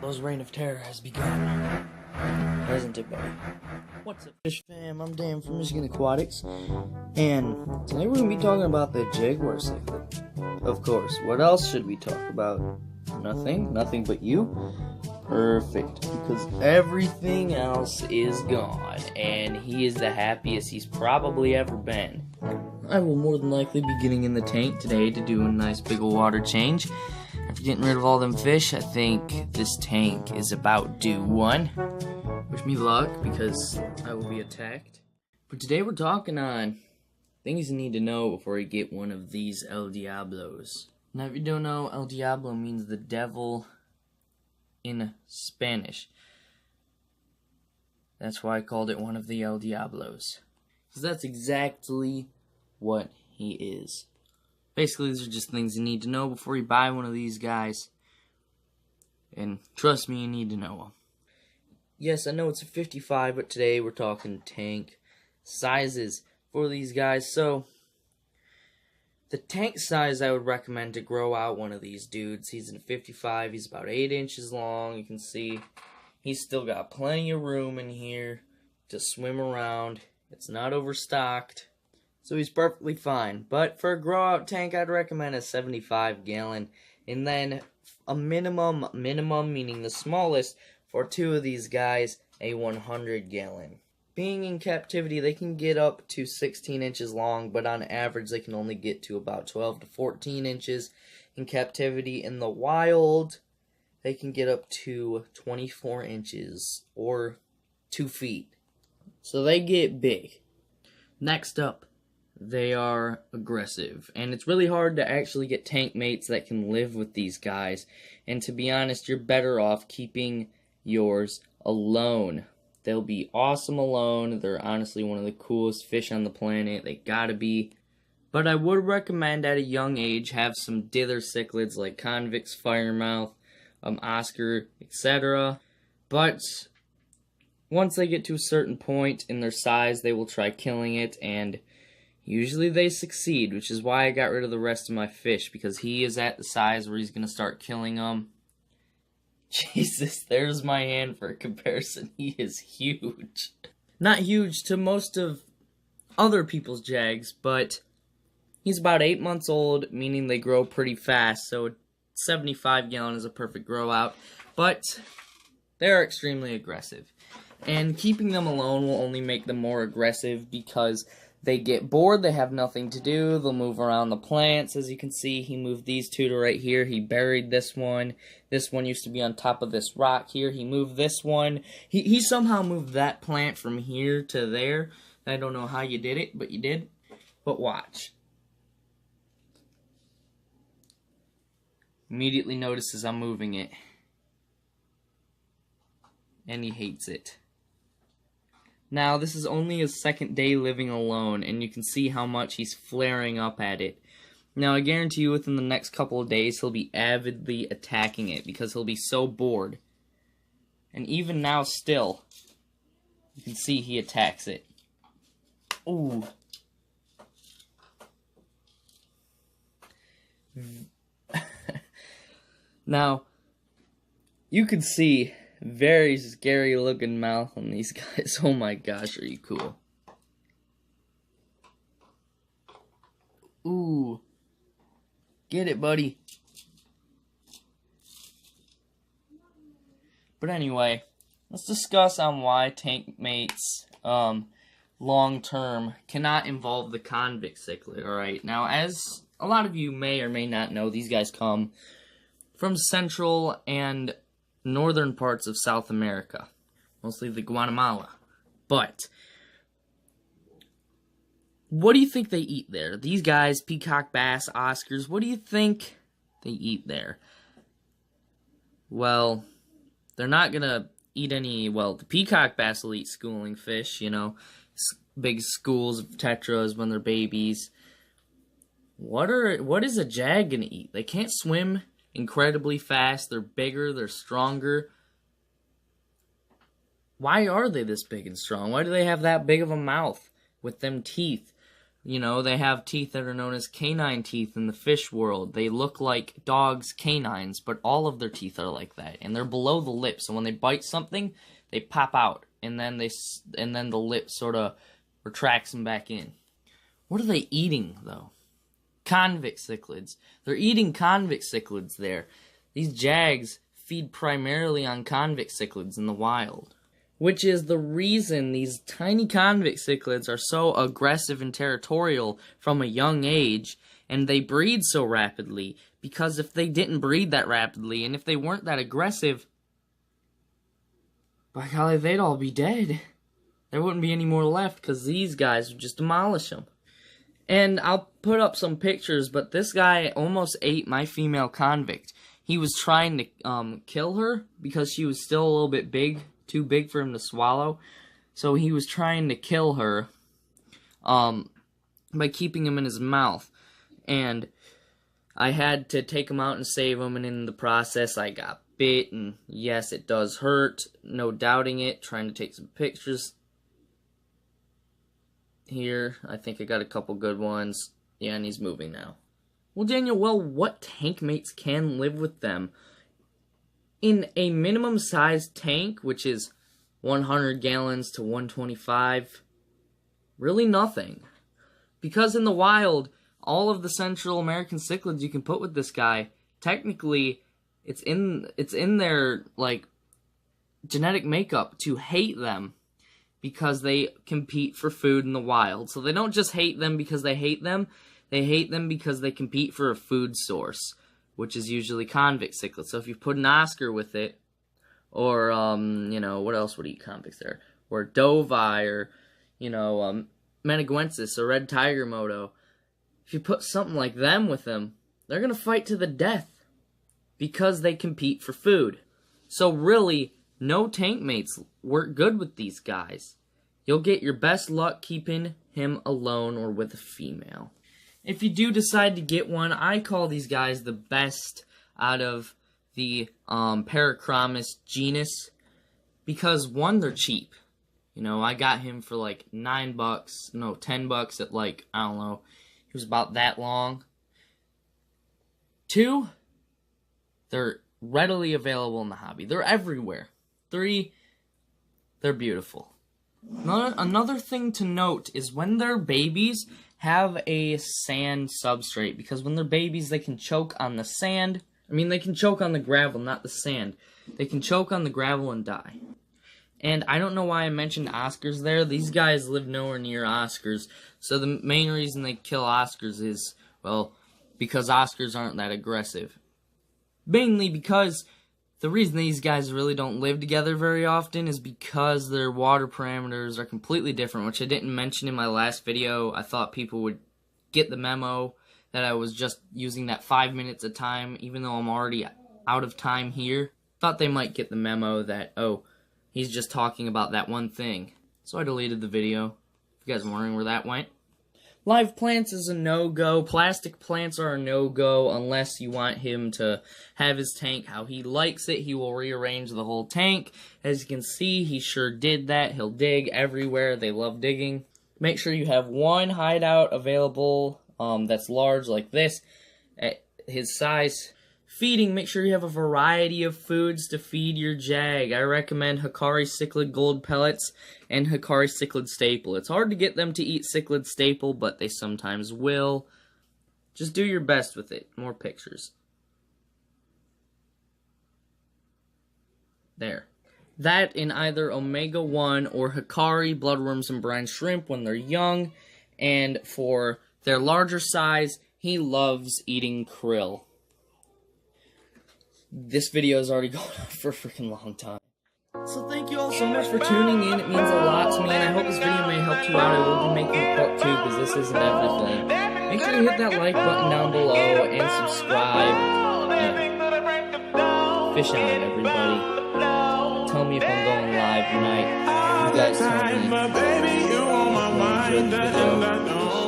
Those reign of terror has begun. Hasn't it, buddy? What's up, fish fam? I'm Dan from Michigan Aquatics, and today we're going to be talking about the Jaguar cichlid. Of course, what else should we talk about? Nothing but you? Perfect, because everything else is gone, and he is the happiest he's probably ever been. I will more than likely be getting in the tank today to do a nice big ol' water change. After getting rid of all them fish, I think this tank is about due one. Wish me luck, because I will be attacked. But today we're talking on things you need to know before you get one of these El Diablos. Now if you don't know, El Diablo means the devil in Spanish. That's why I called it one of the El Diablos. Because that's exactly what he is. Basically, these are just things you need to know before you buy one of these guys. And trust me, you need to know them. Yes, I know it's a 55, but today we're talking tank sizes for these guys. So, the tank size I would recommend to grow out one of these dudes. He's in 55, he's about 8 inches long. You can see he's still got plenty of room in here to swim around. It's not overstocked. So he's perfectly fine. But for a grow out tank, I'd recommend a 75 gallon. And then a minimum, meaning the smallest, for two of these guys, a 100 gallon. Being in captivity, they can get up to 16 inches long, but on average they can only get to about 12 to 14 inches in captivity. In the wild, they can get up to 24 inches, or 2 feet. So they get big. Next up, they are aggressive, and it's really hard to actually get tank mates that can live with these guys, and to be honest, you're better off keeping yours alone. They'll be awesome alone. They're honestly one of the coolest fish on the planet. They gotta be. But I would recommend at a young age have some dither cichlids like convicts, firemouth, Oscar, etc. But once they get to a certain point in their size, they will try killing it, and usually they succeed, which is why I got rid of the rest of my fish, because he is at the size where he's going to start killing them. Jesus, there's my hand for a comparison. He is huge. Not huge to most of other people's jags, but he's about 8 months old, meaning they grow pretty fast, so 75 gallon is a perfect grow out, but they're extremely aggressive. And keeping them alone will only make them more aggressive because they get bored, they have nothing to do, they'll move around the plants. As you can see, he moved these two to right here, he buried this one. This one used to be on top of this rock here, he moved this one. He somehow moved that plant from here to there. I don't know how you did it, but you did. But watch. Immediately notices I'm moving it. And he hates it. Now, this is only his second day living alone, and you can see how much he's flaring up at it. Now, I guarantee you within the next couple of days, he'll be avidly attacking it, because he'll be so bored. And even now still, you can see he attacks it. Ooh. Now, you can see very scary looking mouth on these guys. Oh my gosh, are you cool? Ooh. Get it, buddy. But anyway, let's discuss on why tank mates long term cannot involve the convict cichlid. Alright, now as a lot of you may or may not know, these guys come from central and northern parts of South America, mostly the Guatemala. But what do you think they eat there? These guys, peacock bass, Oscars, what do you think they eat there? Well, they're not gonna eat any, well, the peacock bass will eat schooling fish, you know, big schools of tetras when they're babies. What is a jag gonna eat? They can't swim incredibly fast, they're bigger, they're stronger. Why are they this big and strong? Why do they have that big of a mouth with them teeth? You know, they have teeth that are known as canine teeth in the fish world. They look like dogs' canines, but all of their teeth are like that, and they're below the lip. So when they bite something, they pop out, and then the lip sort of retracts them back in. What are they eating though? Convict cichlids. They're eating convict cichlids there. These jags feed primarily on convict cichlids in the wild, which is the reason these tiny convict cichlids are so aggressive and territorial from a young age, and they breed so rapidly, because if they didn't breed that rapidly, and if they weren't that aggressive, by golly, they'd all be dead. There wouldn't be any more left, because these guys would just demolish them. And I'll put up some pictures, but this guy almost ate my female convict. He was trying to kill her, because she was still a little bit big, too big for him to swallow. So he was trying to kill her by keeping him in his mouth. And I had to take him out and save him, and in the process I got bit, and yes, it does hurt, no doubting it. Trying to take some pictures here. I think I got a couple good ones. Yeah, and he's moving now. Well, Daniel, what tank mates can live with them? In a minimum sized tank, which is 100 gallons to 125, really nothing. Because in the wild, all of the Central American cichlids you can put with this guy, technically, it's in their, like, genetic makeup to hate them, because they compete for food in the wild. So they don't just hate them because they hate them because they compete for a food source, which is usually convict cichlids. So if you put an Oscar with it, or, you know, what else would eat convicts there? Or Dovi, or, you know, Menaguensis, or Red Tiger Moto. If you put something like them with them, they're going to fight to the death, because they compete for food. So really, no tank mates work good with these guys. You'll get your best luck keeping him alone or with a female. If you do decide to get one, I call these guys the best out of the Parachromis genus, because one, they're cheap. You know, I got him for like $10 at, like, I don't know, he was about that long. 2, they're readily available in the hobby. They're everywhere. 3, they're beautiful. Another thing to note is when they're babies, have a sand substrate, because when they're babies, they can choke on the sand. I mean, they can choke on the gravel, not the sand. They can choke on the gravel and die. And I don't know why I mentioned Oscars there. These guys live nowhere near Oscars. So the main reason they kill Oscars is, well, because Oscars aren't that aggressive. Mainly because the reason these guys really don't live together very often is because their water parameters are completely different, which I didn't mention in my last video. I thought people would get the memo that I was just using that 5 minutes of time, even though I'm already out of time here. Thought they might get the memo that, oh, he's just talking about that one thing. So I deleted the video. If you guys are wondering where that went. Live plants is a no-go. Plastic plants are a no-go unless you want him to have his tank how he likes it. He will rearrange the whole tank. As you can see, he sure did that. He'll dig everywhere. They love digging. Make sure you have one hideout available that's large like this at his size. Feeding, make sure you have a variety of foods to feed your jag. I recommend Hikari Cichlid Gold Pellets and Hikari Cichlid Staple. It's hard to get them to eat Cichlid Staple, but they sometimes will. Just do your best with it. More pictures. There. That in either Omega-1 or Hikari Bloodworms and Brine Shrimp when they're young. And for their larger size, he loves eating krill. This video is already going on for a freaking long time. So thank you all so much for tuning in. It means a lot to me, and I hope this video may help you out. I will be making a part 2 because this isn't everything. Make sure you hit that like button down below and subscribe. Fish on, everybody. Tell me if I'm going live tonight. You guys tell me if you enjoyed the video.